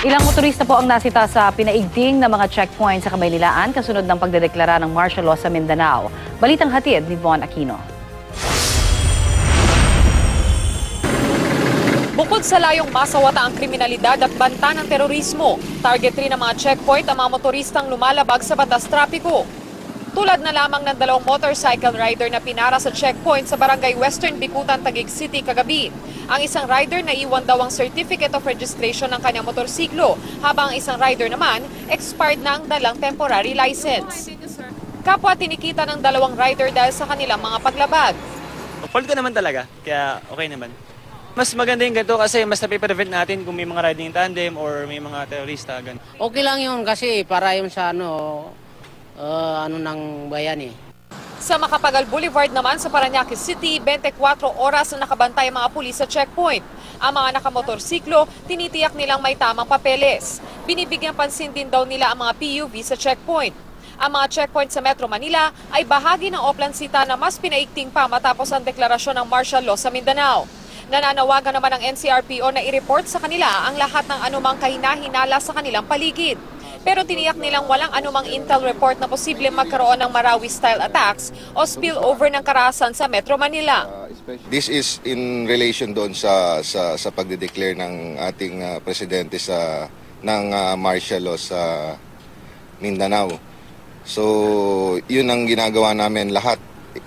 Ilang motorista po ang nasita sa pinaigting na mga checkpoint sa Kamaynilaan kasunod ng pagdedeklara ng martial law sa Mindanao. Balitang hatid ni Von Aquino. Bukod sa layong masawata ang kriminalidad at banta ng terorismo, target rin ng mga checkpoint ang mga motoristang lumalabag sa batas trapiko. Tulad na lamang ng dalawang motorcycle rider na pinara sa checkpoint sa barangay Western Bikutan, Taguig City kagabi. Ang isang rider na iwan daw ang certificate of registration ng kanyang motorsiklo, habang ang isang rider naman expired na ang dalang temporary license. Kapwa tinikita ng dalawang rider dahil sa kanilang mga paglabag. Fault ko naman talaga, kaya okay naman. Mas maganda yung ganito kasi mas napiprevent natin kung may mga riding tandem or may mga terorista. Ganun. Okay lang yun kasi para yun sa ng bayan eh. Sa Macapagal Boulevard naman sa Parañaque City, 24 oras na nakabantay ang mga pulis sa checkpoint. Ang mga nakamotorsiklo, tinitiyak nilang may tamang papeles. Binibigyan pansin din daw nila ang mga PUV sa checkpoint. Ang mga checkpoint sa Metro Manila ay bahagi ng Oplansita na mas pinaigting pa matapos ang deklarasyon ng martial law sa Mindanao. Nananawagan naman ang NCRPO na i-report sa kanila ang lahat ng anumang kahinahinala sa kanilang paligid. Pero tiniyak nilang walang anumang intel report na posible magkaroon ng Marawi-style attacks o spillover ng karahasan sa Metro Manila. This is in relation doon sa pagde-declare ng ating presidente ng martial law sa Mindanao. So, yun ang ginagawa namin lahat,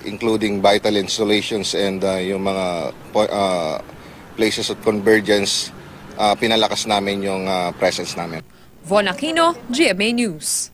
including vital installations and yung mga places of convergence, pinalakas namin yung presence namin. Von Aquino, GMA News.